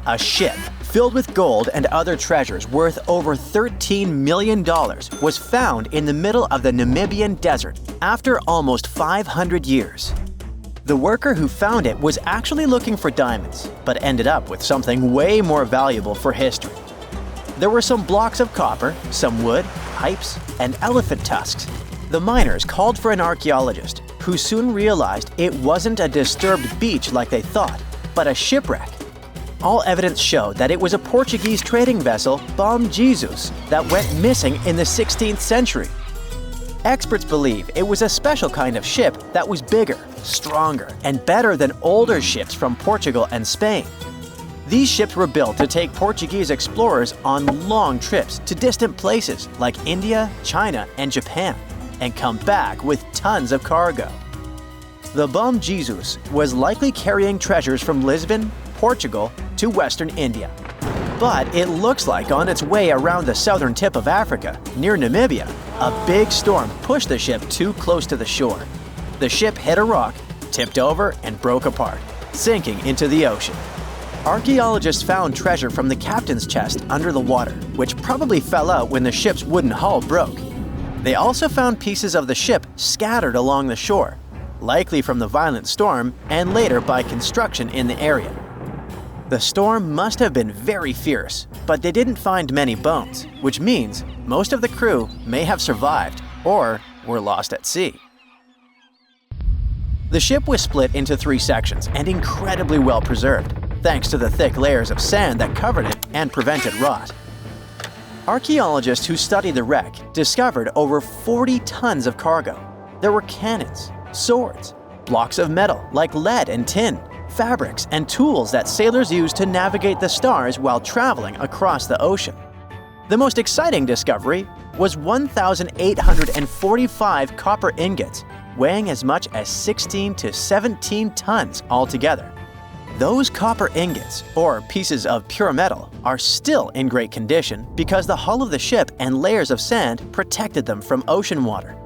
A ship filled with gold and other treasures worth over $13 million was found in the middle of the Namibian desert after almost 500 years. The worker who found it was actually looking for diamonds, but ended up with something way more valuable for history. There were some blocks of copper, some wood, pipes, and elephant tusks. The miners called for an archaeologist, who soon realized it wasn't a disturbed beach like they thought, but a shipwreck. All evidence showed that it was a Portuguese trading vessel, Bom Jesus, that went missing in the 16th century. Experts believe it was a special kind of ship that was bigger, stronger, and better than older ships from Portugal and Spain. These ships were built to take Portuguese explorers on long trips to distant places like India, China, and Japan, and come back with tons of cargo. The Bom Jesus was likely carrying treasures from Lisbon, Portugal, to Western India. But it looks like on its way around the southern tip of Africa, near Namibia, a big storm pushed the ship too close to the shore. The ship hit a rock, tipped over, and broke apart, sinking into the ocean. Archaeologists found treasure from the captain's chest under the water, which probably fell out when the ship's wooden hull broke. They also found pieces of the ship scattered along the shore, likely from the violent storm and later by construction in the area. The storm must have been very fierce, but they didn't find many bones, which means most of the crew may have survived or were lost at sea. The ship was split into 3 sections and incredibly well preserved, thanks to the thick layers of sand that covered it and prevented rot. Archaeologists who studied the wreck discovered over 40 tons of cargo. There were cannons, swords, blocks of metal like lead and tin, fabrics, and tools that sailors used to navigate the stars while traveling across the ocean. The most exciting discovery was 1,845 copper ingots, weighing as much as 16 to 17 tons altogether. Those copper ingots, or pieces of pure metal, are still in great condition because the hull of the ship and layers of sand protected them from ocean water.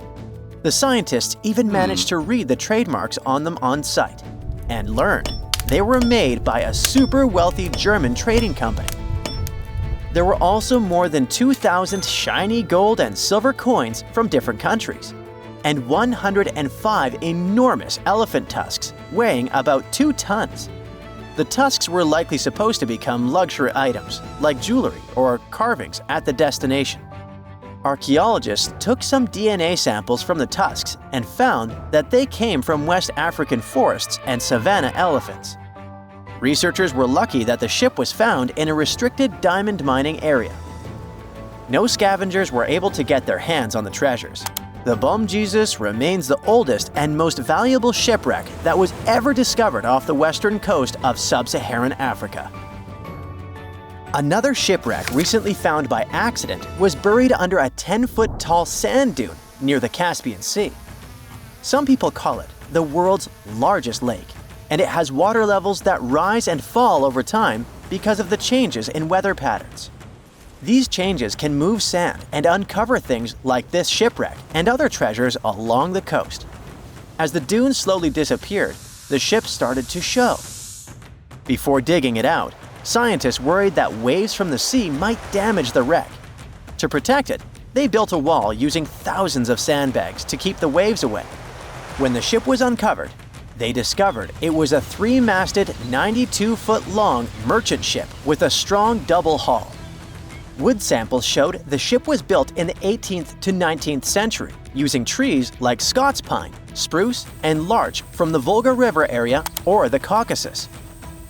The scientists even managed to read the trademarks on them on site, and learned they were made by a super wealthy German trading company. There were also more than 2,000 shiny gold and silver coins from different countries, and 105 enormous elephant tusks weighing about 2 tons. The tusks were likely supposed to become luxury items, like jewelry or carvings at the destination. Archaeologists took some DNA samples from the tusks and found that they came from West African forests and savanna elephants. Researchers were lucky that the ship was found in a restricted diamond mining area. No scavengers were able to get their hands on the treasures. The Bom Jesus remains the oldest and most valuable shipwreck that was ever discovered off the western coast of sub-Saharan Africa. Another shipwreck recently found by accident was buried under a 10-foot-tall sand dune near the Caspian Sea. Some people call it the world's largest lake, and it has water levels that rise and fall over time because of the changes in weather patterns. These changes can move sand and uncover things like this shipwreck and other treasures along the coast. As the dune slowly disappeared, the ship started to show. Before digging it out, scientists worried that waves from the sea might damage the wreck. To protect it, they built a wall using thousands of sandbags to keep the waves away. When the ship was uncovered, they discovered it was a 3-masted, 92-foot-long merchant ship with a strong double hull. Wood samples showed the ship was built in the 18th to 19th century using trees like Scots pine, spruce, and larch from the Volga River area or the Caucasus.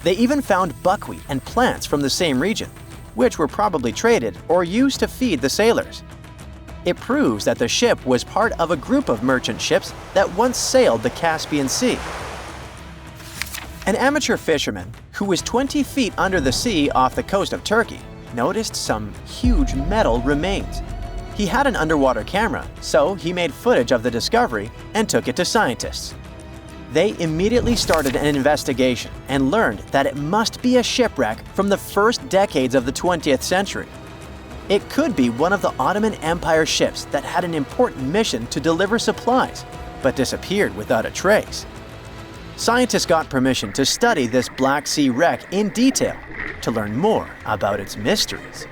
They even found buckwheat and plants from the same region, which were probably traded or used to feed the sailors. It proves that the ship was part of a group of merchant ships that once sailed the Caspian Sea. An amateur fisherman, who was 20 feet under the sea off the coast of Turkey, noticed some huge metal remains. He had an underwater camera, so he made footage of the discovery and took it to scientists. They immediately started an investigation and learned that it must be a shipwreck from the first decades of the 20th century. It could be one of the Ottoman Empire ships that had an important mission to deliver supplies, but disappeared without a trace. Scientists got permission to study this Black Sea wreck in detail to learn more about its mysteries.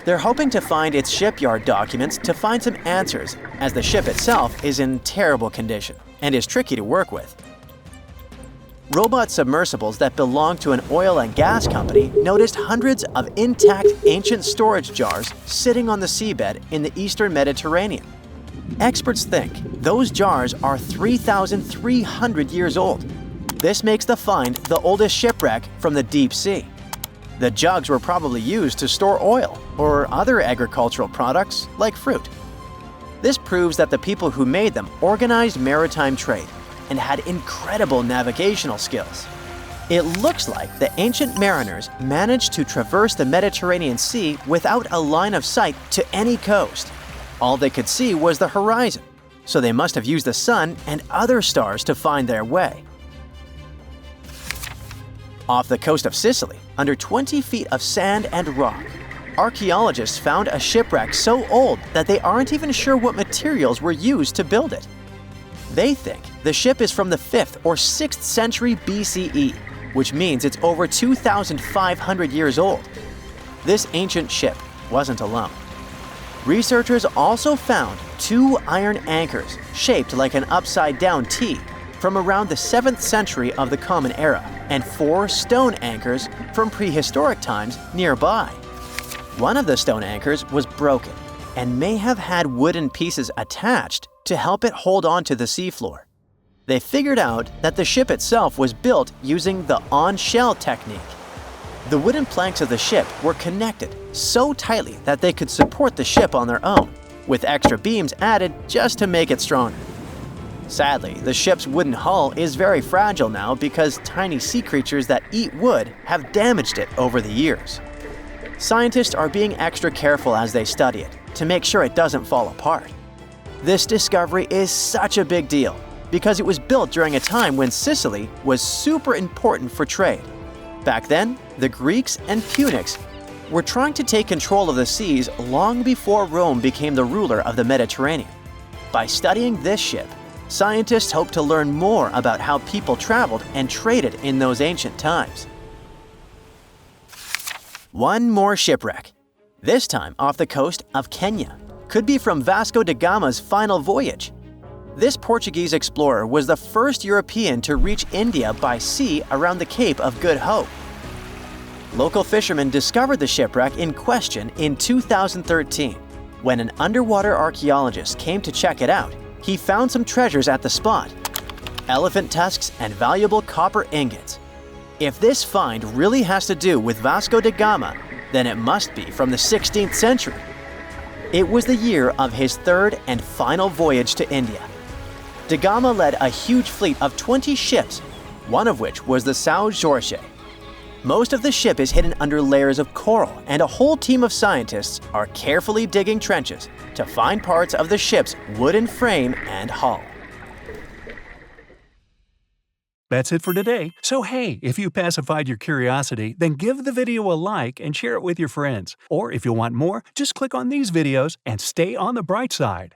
They're hoping to find its shipyard documents to find some answers, as the ship itself is in terrible condition and is tricky to work with. Robot submersibles that belong to an oil and gas company noticed hundreds of intact ancient storage jars sitting on the seabed in the eastern Mediterranean. Experts think those jars are 3,300 years old. This makes the find the oldest shipwreck from the deep sea. The jugs were probably used to store oil or other agricultural products like fruit. This proves that the people who made them organized maritime trade and had incredible navigational skills. It looks like the ancient mariners managed to traverse the Mediterranean Sea without a line of sight to any coast. All they could see was the horizon, so they must have used the sun and other stars to find their way. Off the coast of Sicily, under 20 feet of sand and rock, archaeologists found a shipwreck so old that they aren't even sure what materials were used to build it. They think the ship is from the 5th or 6th century BCE, which means it's over 2,500 years old. This ancient ship wasn't alone. Researchers also found 2 iron anchors shaped like an upside-down T from around the 7th century of the Common Era, and 4 stone anchors from prehistoric times nearby. One of the stone anchors was broken and may have had wooden pieces attached to help it hold on to the seafloor. They figured out that the ship itself was built using the on-shell technique. The wooden planks of the ship were connected so tightly that they could support the ship on their own, with extra beams added just to make it stronger. Sadly, the ship's wooden hull is very fragile now because tiny sea creatures that eat wood have damaged it over the years. Scientists are being extra careful as they study it to make sure it doesn't fall apart. This discovery is such a big deal because it was built during a time when Sicily was super important for trade. Back then, the Greeks and Punics were trying to take control of the seas long before Rome became the ruler of the Mediterranean. By studying this ship, scientists hope to learn more about how people traveled and traded in those ancient times. One more shipwreck, this time off the coast of Kenya. Could be from Vasco da Gama's final voyage. This Portuguese explorer was the first European to reach India by sea around the Cape of Good Hope. Local fishermen discovered the shipwreck in question in 2013. When an underwater archaeologist came to check it out, he found some treasures at the spot: elephant tusks and valuable copper ingots. If this find really has to do with Vasco da Gama, then it must be from the 16th century. It was the year of his 3rd and final voyage to India. Da Gama led a huge fleet of 20 ships, one of which was the São Jorge. Most of the ship is hidden under layers of coral, and a whole team of scientists are carefully digging trenches to find parts of the ship's wooden frame and hull. That's it for today. So hey, if you pacified your curiosity, then give the video a like and share it with your friends. Or if you want more, just click on these videos and stay on the bright side.